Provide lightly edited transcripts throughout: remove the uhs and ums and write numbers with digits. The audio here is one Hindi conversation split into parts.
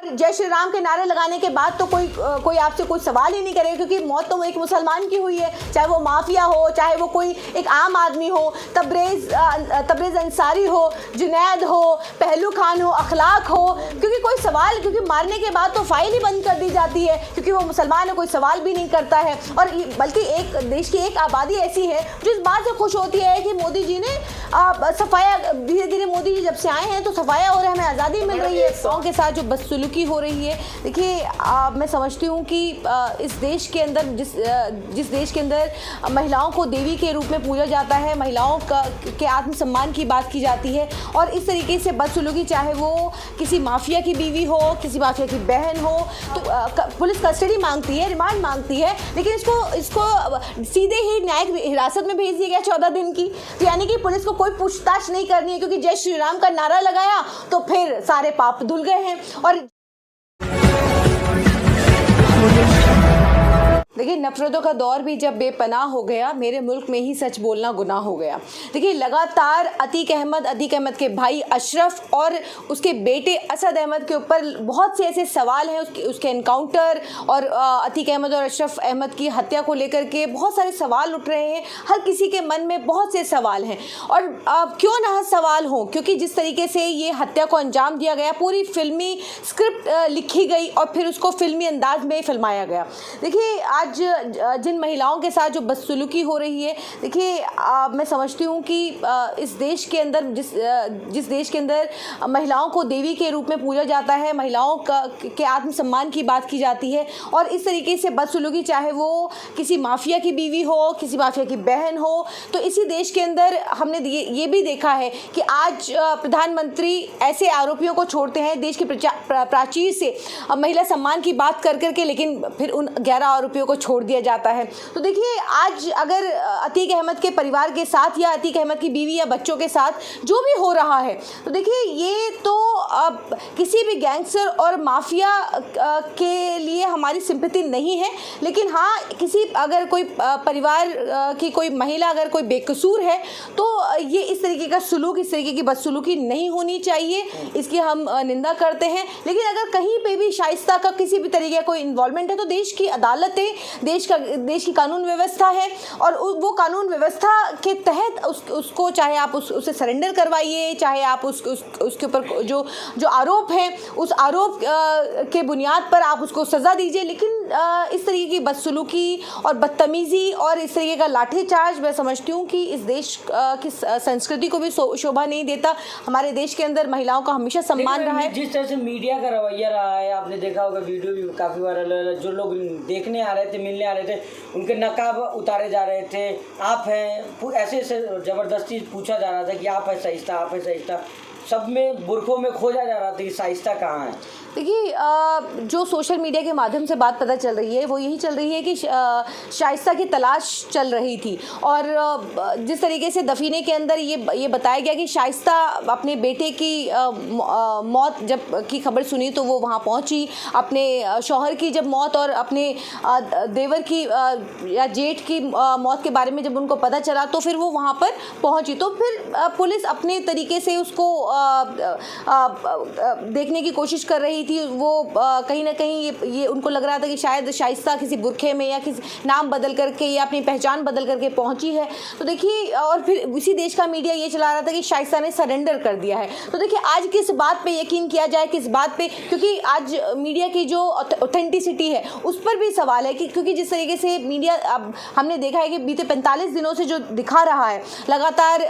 जय श्री राम के नारे लगाने के बाद तो कोई आपसे कोई सवाल ही नहीं करेगा, क्योंकि मौत तो एक मुसलमान की हुई है, चाहे वो माफिया हो, चाहे वो कोई एक आम आदमी हो, तबरेज अंसारी हो, जुनैद हो, पहलू खान हो, अखलाक हो, क्योंकि मारने के बाद तो फाइल ही बंद कर दी जाती है, क्योंकि वो मुसलमान है, कोई सवाल भी नहीं करता है। और बल्कि एक देश की एक आबादी ऐसी है जो इस बात से खुश होती है कि मोदी जी ने सफाया, धीरे धीरे मोदी जी जब से आए हैं तो सफाया हो रहा है, हमें आज़ादी मिल रही है। गाँव के साथ जो बदसलूकी हो रही है, देखिए मैं समझती हूँ कि इस देश के अंदर जिस देश के अंदर महिलाओं को देवी के रूप में पूजा जाता है, महिलाओं के आत्मसम्मान की बात की जाती है, और इस तरीके से बदसलूकी, चाहे वो किसी माफिया की बीवी हो, किसी माफिया की बहन हो, तो पुलिस कस्टडी मांगती है, रिमांड मांगती है, लेकिन इसको सीधे ही न्यायिक हिरासत में भेज दिया गया 14 दिन की। तो यानी कि पुलिस को कोई पूछताछ नहीं करनी है, क्योंकि जय श्री राम का नारा लगाया तो फिर सारे पाप धुल गए हैं। और देखिए, नफरतों का दौर भी जब बेपनाह हो गया, मेरे मुल्क में ही सच बोलना गुनाह हो गया। देखिए, लगातार अतीक अहमद के भाई अशरफ और उसके बेटे असद अहमद के ऊपर बहुत से ऐसे सवाल हैं, उसके एनकाउंटर और अतीक अहमद और अशरफ अहमद की हत्या को लेकर के बहुत सारे सवाल उठ रहे हैं। हर किसी के मन में बहुत से सवाल हैं, और क्यों ना सवाल हों, क्योंकि जिस तरीके से ये हत्या को अंजाम दिया गया, पूरी फिल्मी स्क्रिप्ट लिखी गई और फिर उसको फिल्मी अंदाज में फिल्माया गया। देखिए, आज जिन महिलाओं के साथ जो बदसलूकी हो रही है, देखिए मैं समझती हूँ कि इस देश के अंदर जिस देश के अंदर महिलाओं को देवी के रूप में पूजा जाता है, महिलाओं के आत्मसम्मान की बात की जाती है, और इस तरीके से बदसलूकी, चाहे वो किसी माफिया की बीवी हो, किसी माफिया की बहन हो, तो इसी देश के अंदर हमने ये भी देखा है कि आज प्रधानमंत्री ऐसे आरोपियों को छोड़ते हैं देश की प्राचीर से महिला सम्मान की बात कर करके, लेकिन फिर उन 11 आरोपियों को छोड़ दिया जाता है। तो देखिए, आज अगर अतीक अहमद के परिवार के साथ या अतीक अहमद की बीवी या बच्चों के साथ जो भी हो रहा है, तो देखिए ये तो अब किसी भी गैंगस्टर और माफिया के लिए हमारी सिंपैथी नहीं है, लेकिन हाँ, किसी अगर कोई परिवार की कोई महिला अगर कोई बेकसूर है तो ये इस तरीके का सुलूक, इस तरीके की बदसलूकी नहीं होनी चाहिए, इसकी हम निंदा करते हैं। लेकिन अगर कहीं पे भी शाइस्ता का किसी भी तरीके का कोई इन्वॉल्वमेंट है, तो देश की अदालतें, देश की कानून व्यवस्था है, और वो कानून व्यवस्था के तहत उसको चाहे आप उसे सरेंडर करवाइए, चाहे आप उसके ऊपर जो आरोप है उस आरोप के बुनियाद पर आप उसको सज़ा दीजिए। लेकिन इस तरीके की बदसलूकी और बदतमीज़ी और इस तरीके का लाठीचार्ज, मैं समझती हूँ कि इस देश की संस्कृति को भी शोभा नहीं देता। हमारे देश के अंदर महिलाओं का हमेशा सम्मान रहा है। जिस तरह से मीडिया का रवैया रहा है, आपने देखा होगा, वीडियो भी काफ़ी वायरल है, जो लोग देखने आ रहे थे, मिलने आ रहे थे, उनके नकाब उतारे जा रहे थे, आप हैं, ऐसे ज़बरदस्ती पूछा जा रहा था कि आप है शाइस्ता, आप है शाइस्ता, सब में बुरखों में खोजा जा रहा था कि शाइस्ता कहाँ है। देखिए, जो सोशल मीडिया के माध्यम से बात पता चल रही है वो यही चल रही है कि शाइस्ता की तलाश चल रही थी, और जिस तरीके से दफीने के अंदर ये बताया गया कि शाइस्ता अपने बेटे की मौत जब की खबर सुनी तो वो वहाँ पहुँची, अपने शौहर की जब मौत और अपने देवर की या जेठ की मौत के बारे में जब उनको पता चला तो फिर वो वहाँ पर पहुँची। तो फिर पुलिस अपने तरीके से उसको देखने की कोशिश कर रही थी। वो कहीं ना कहीं ये उनको लग रहा था कि शायद शाइस्ता किसी बुरखे में या किसी नाम बदल करके या अपनी पहचान बदल करके पहुंची है। तो देखिए, और फिर उसी देश का मीडिया ये चला रहा था कि शाइस्ता ने सरेंडर कर दिया है। तो देखिए, आज किस बात पे यकीन किया जाए, किस बात पे, क्योंकि आज मीडिया की जो ऑथेंटिसिटी है उस पर भी सवाल है कि क्योंकि जिस तरीके से मीडिया अब हमने देखा है कि बीते 45 दिनों से जो दिखा रहा है, लगातार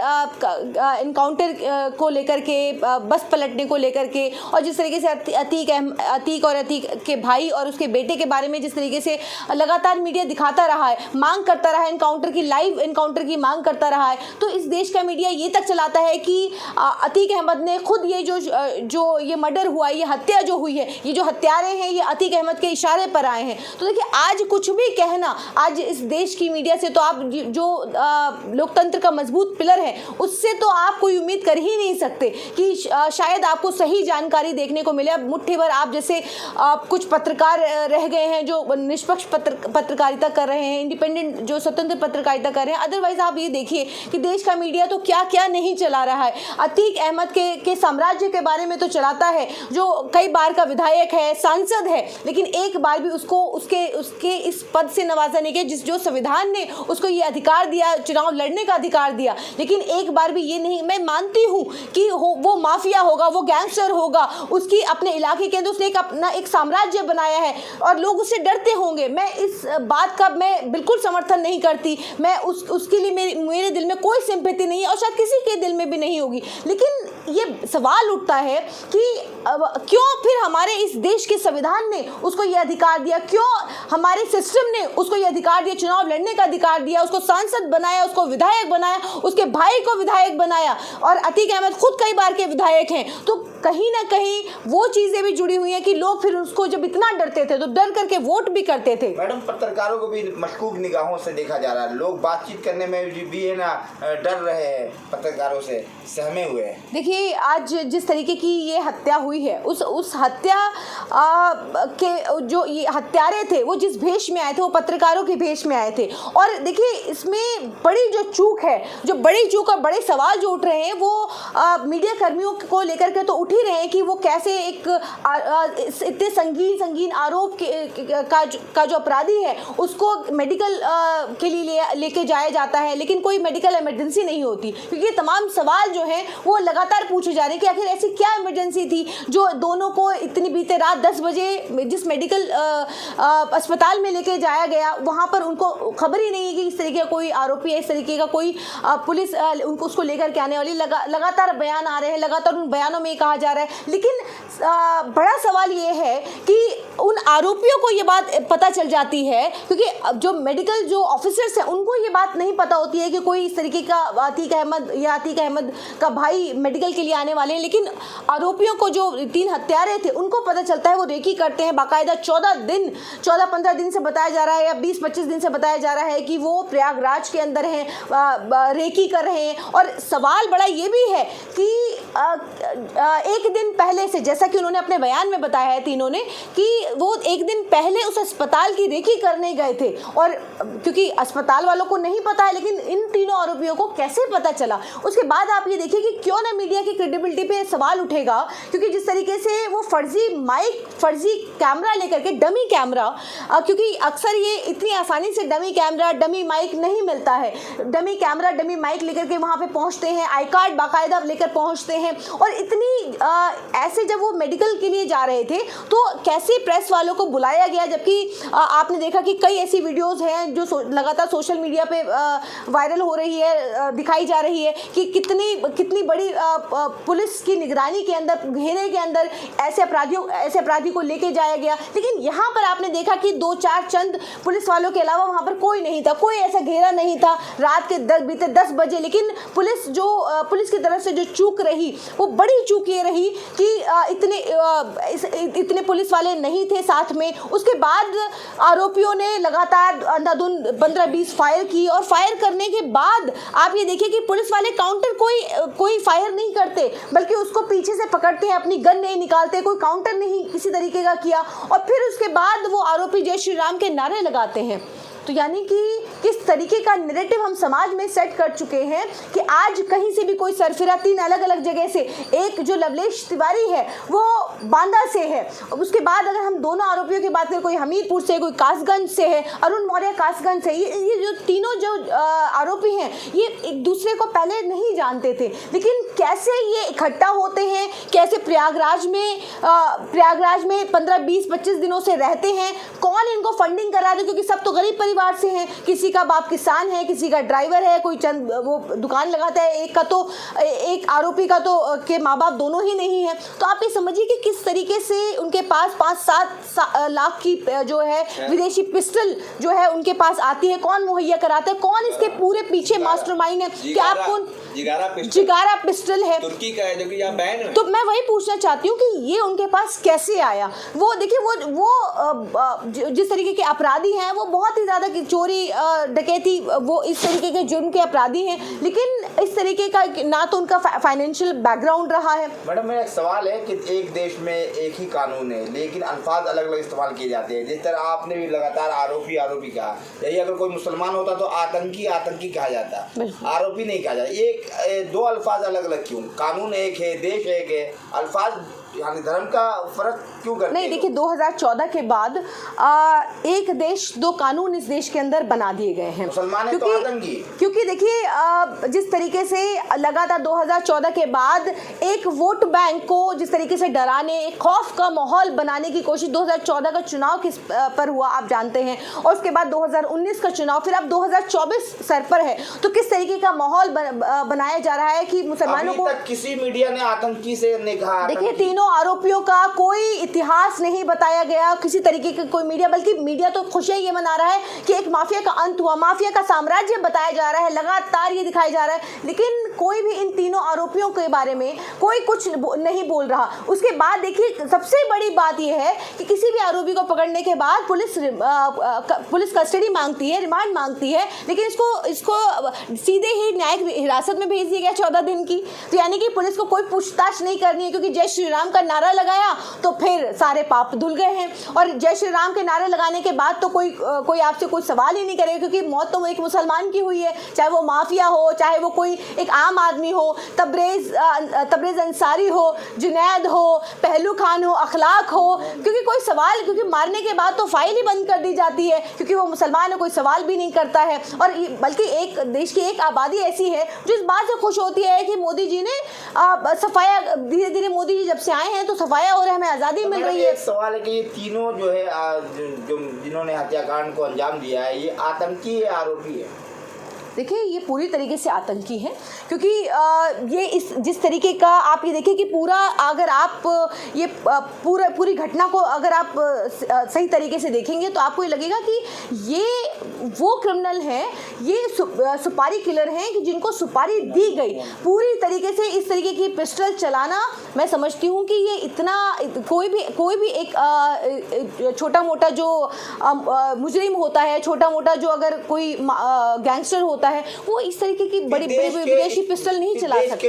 इनकाउंटर को लेकर के, बस पलटने को लेकर के, और जिस तरीके से अतीक और अतीक के भाई और उसके बेटे के बारे में जिस तरीके से लगातार मीडिया दिखाता रहा है, मांग करता रहा है, एनकाउंटर की, लाइव एनकाउंटर की मांग करता रहा है, तो इस देश का मीडिया ये तक चलाता है कि अतीक अहमद ने खुद ये जो ये मर्डर हुआ, ये हत्या जो हुई है, ये जो हत्यारे हैं ये अतीक अहमद के इशारे पर आए हैं। तो देखिए, आज कुछ भी कहना, आज इस देश की मीडिया से तो आप जो लोकतंत्र का मजबूत पिलर है उससे तो आप कोई उम्मीद कर ही नहीं सकते। कि शायद आपको सही जानकारी देखने को मिले। अब मुट्ठी भर आप जैसे कुछ पत्रकार रह गए हैं जो निष्पक्ष पत्रकारिता कर रहे हैं, इंडिपेंडेंट जो स्वतंत्र पत्रकारिता कर रहे हैं। अदरवाइज आप ये देखिए कि देश का मीडिया तो क्या क्या नहीं चला रहा है। अतीक अहमद के साम्राज्य के बारे में तो चलाता है, जो कई बार का विधायक है, सांसद है, लेकिन एक बार भी उसको उसके इस पद से नवाजा नहीं गया जो संविधान ने उसको ये अधिकार दिया, चुनाव लड़ने का अधिकार दिया। लेकिन एक बार भी ये नहीं, मैं मानती हूँ कि वो माफिया होगा, वो गैंगस्टर होगा, उसकी अपने इलाके के अंदर उसने अपना एक साम्राज्य बनाया है और लोग उससे डरते होंगे। मैं इस बात का मैं बिल्कुल समर्थन नहीं करती, मैं उसके लिए मेरे दिल में कोई सिंपैथी नहीं है और शायद किसी के दिल में भी नहीं होगी। लेकिन ये सवाल उठता है कि क्यों फिर हमारे इस देश के संविधान ने उसको ये अधिकार दिया, क्यों हमारे सिस्टम ने उसको ये अधिकार दिया, चुनाव लड़ने का अधिकार दिया, उसको सांसद बनाया, उसको विधायक बनाया, उसके भाई को विधायक बनाया और अतीक अहमद खुद कई बार के विधायक हैं। तो कहीं ना कहीं वो चीजें भी जुड़ी हुई हैं कि लोग फिर उसको जब इतना डरते थे तो डर करके वोट भी करते थे। मैडम, पत्रकारों को भी मशकूक निगाहों से देखा जा रहा है, लोग बातचीत करने में भी है ना डर रहे हैं, पत्रकारों से सहमे हुए हैं। देखिए, आज जिस तरीके की ये हत्या हुई है, उस हत्या के जो ये हत्यारे थे वो जिस भेष में आए थे वो पत्रकारों के भेष में आए थे। और देखिए, इसमें बड़ी जो चूक है, जो बड़ी चूक और बड़े सवाल जो उठ रहे हैं वो मीडिया कर्मियों को लेकर के तो उठ ही रहे हैं कि वो कैसे एक इतने संगीन आरोप का जो अपराधी है उसको मेडिकल के लिए लेके जाया जाता है, लेकिन कोई मेडिकल इमरजेंसी नहीं होती। क्योंकि ये तमाम सवाल जो हैं वो लगातार पूछे जा रहे हैं कि आखिर ऐसी क्या इमरजेंसी थी जो दोनों को इतनी बीते रात 10 बजे जिस मेडिकल अस्पताल में लेके जाया गया वहाँ पर उनको खबर ही नहीं है कि इस तरीके का कोई आरोपी है, इस तरीके का कोई पुलिस उनको उसको लेकर के आने वाली। लगातार बयान आ रहे हैं, लगातार उन बयानों में कहा जा रहा है। लेकिन बड़ा सवाल ये है कि उन आरोपियों को ये बात पता चल जाती है, क्योंकि जो मेडिकल जो ऑफिसर्स हैं उनको ये बात नहीं पता होती है कि कोई इस तरीके का अतीक अहमद का भाई मेडिकल के लिए आने वाले हैं। लेकिन आरोपियों को जो 3 हत्यारे थे उनको पता चलता है, वो रेकी करते हैं बाकायदा। 14-15 दिन से बताया जा रहा है या 20-25 दिन से बताया जा रहा है कि वो प्रयागराज के अंदर हैं, रेकी कर रहे हैं। और सवाल बड़ा ये भी है कि एक दिन पहले से, जैसा कि उन्होंने अपने बयान में बताया है तीनों ने, कि वो एक दिन पहले उस अस्पताल की रेकी करने गए थे। और क्योंकि अस्पताल वालों को नहीं पता है, लेकिन इन तीनों आरोपियों को कैसे पता चला। उसके बाद आप ये देखिए कि क्यों ना मीडिया की क्रेडिबिलिटी पे सवाल उठेगा, क्योंकि जिस तरीके से वो फर्जी माइक, फर्जी कैमरा लेकर के, डमी कैमरा, क्योंकि अक्सर ये इतनी आसानी से डमी कैमरा, डमी माइक नहीं मिलता है। डमी कैमरा, डमी माइक लेकर के वहाँ पे पहुँचते हैं, आई कार्ड बाकायदा लेकर पहुँचते हैं। और इतनी ऐसे जब वो मेडिकल के लिए जा रहे थे तो कैसे प्रेस वालों को बुलाया गया, जबकि आपने देखा कि कई ऐसी वीडियोस हैं जो लगातार सोशल मीडिया पे वायरल हो रही है, दिखाई जा रही है कि कितनी बड़ी पुलिस की निगरानी के अंदर, घेरे के अंदर ऐसे अपराधी को लेके जाया गया। लेकिन यहाँ पर आपने देखा कि 2-4 चंद पुलिस वालों के अलावा वहाँ पर कोई नहीं था, कोई ऐसा घेरा नहीं था रात के बीते 10 बजे। लेकिन पुलिस की तरफ से जो चूक रही वो बड़ी चूक ये रही कि इतने पुलिस वाले नहीं थे साथ में। उसके बाद आरोपियों ने लगातार अंधाधुंध 15-20 फायर की, और फायर करने के बाद आप ये देखिए कि पुलिस वाले काउंटर कोई फायर नहीं करते, बल्कि उसको पीछे से पकड़ते हैं, अपनी गन नहीं निकालते, कोई काउंटर नहीं किसी तरीके का किया। और फिर उसके बाद वो आरोपी जय श्री राम के नारे लगाते हैं। तो यानी कि किस तरीके का नैरेटिव हम समाज में सेट कर चुके हैं कि आज कहीं से भी कोई सरफिरा 3 अलग अलग जगह से, एक जो लवलेश तिवारी है वो बांदा से है, उसके बाद अगर हम दोनों आरोपियों की बात करें, कोई हमीरपुर से, कोई कासगंज से है, अरुण मौर्य कासगंज से, ये जो तीनों जो आरोपी हैं ये एक दूसरे को पहले नहीं जानते थे। लेकिन कैसे ये इकट्ठा होते हैं, कैसे प्रयागराज में 15-20-25 दिनों से रहते हैं, कौन इनको फंडिंग करा रहे, क्योंकि सब तो गरीब परिवार से हैं, किसी का बाप किसान है, किसी का ड्राइवर है, कोई चंद वो दुकान लगाता है, एक आरोपी का तो के माँ बाप दोनों ही नहीं है। तो आप ये समझिए कि किस तरीके से उनके पास 5-7 लाख की जो है विदेशी पिस्टल जो है उनके पास आती है, कौन मुहैया कराता है, कौन इसके पूरे पीछे मास्टरमाइंड है, क्या आपको जिगारा पिस्टल है तुर्की का है जो कि यहाँ बैन है। तो मैं वही पूछना चाहती हूँ कि ये उनके पास कैसे आया। वो देखिए वो जिस तरीके के अपराधी हैं वो बहुत ही ज़्यादा चोरी डकैती, वो इस तरीके के जुर्म के अपराधी हैं, लेकिन इस तरीके का ना तो उनका फाइनेंशियल बैकग्राउंड रहा है। मैडम, मेरा एक सवाल है कि एक देश में एक ही कानून है लेकिन अल्फाज अलग अलग इस्तेमाल किए जाते हैं। जिस तरह आपने भी लगातार आरोपी आरोपी कहा, यही अगर कोई मुसलमान होता तो आतंकी आतंकी कहा जाता, आरोपी नहीं कहा जाता। एक दो अल्फाज अलग अलग क्यों? कानून एक है, देश एक है, अल्फाज यानी धर्म का फर्क क्यों करते हैं? नहीं, देखिए 2014 के बाद एक देश दो कानून इस देश के अंदर बना दिए गए हैं। मुसलमान है तो आतंकी। क्योंकि देखिए जिस तरीके से लगातार 2014 के बाद एक वोट बैंक को जिस तरीके से डराने, एक खौफ का माहौल बनाने की कोशिश 2014 का चुनाव किस पर हुआ आप जानते हैं, और उसके बाद 2019 का चुनाव, फिर अब 2024 सर पर है, तो किस तरीके का माहौल बनाया जा रहा है कि मुसलमानों को। किसी मीडिया ने आतंकी से नहीं कहा। देखिए तीनों आरोपियों का कोई इतिहास नहीं बताया गया, किसी तरीके का कोई मीडिया, बल्कि मीडिया तो खुशियां ये मना रहा है कि एक माफिया का अंत हुआ, माफिया का साम्राज्य बताया जा रहा है, लगातार ये दिखाया जा रहा है, लेकिन कोई भी इन तीनों आरोपियों के बारे में कोई कुछ नहीं बोल रहा। उसके बाद देखिए सबसे बड़ी बात यह है कि किसी भी आरोपी को पकड़ने के बाद पुलिस कस्टडी मांगती है, रिमांड मांगती है, लेकिन इसको सीधे ही न्यायिक हिरासत में भेज दिया गया 14 दिन की। तो यानी कि पुलिस को कोई पूछताछ नहीं करनी है, क्योंकि जय श्री राम का नारा लगाया तो फिर सारे पाप धुल गए हैं, और जय श्री राम के नारे लगाने के बाद तो कोई आपसे कोई सवाल ही नहीं करेगा, क्योंकि मौत तो एक मुसलमान की हुई है, चाहे वो माफिया हो, चाहे वो कोई एक आम आदमी हो, तबरेज अंसारी हो, जुनैद हो, पहलू खान हो, अखलाक हो, क्योंकि कोई सवाल, क्योंकि मारने के बाद तो फाइल ही बंद कर दी जाती है, क्योंकि वो मुसलमान है, कोई सवाल भी नहीं करता है। और बल्कि एक देश की एक आबादी ऐसी है जो इस बात से खुश होती है कि मोदी जी ने सफाया, धीरे धीरे मोदी जी जब से आए हैं तो सफाया हो रहा है, हमें आज़ादी मिल रही है। एक सवाल है कि ये तीनों जो है जो जिन्होंने हत्याकांड को अंजाम दिया है, ये आतंकी है, आरोपी है? देखिए ये पूरी तरीके से आतंकी है, क्योंकि ये इस जिस तरीके का आप ये देखिए कि पूरा, अगर आप ये पूरी घटना को अगर आप सही तरीके से देखेंगे तो आपको ये लगेगा कि ये वो क्रिमिनल हैं, ये सुपारी किलर हैं कि जिनको सुपारी दी गई। पूरी तरीके से इस तरीके की पिस्टल चलाना, मैं समझती हूँ कि ये इतना कोई भी एक छोटा मोटा जो मुजरिम होता है, छोटा मोटा जो अगर कोई गैंगस्टर होता है, वो इस तरीके की बड़ी विदेशी पिस्टल नहीं चला सकता।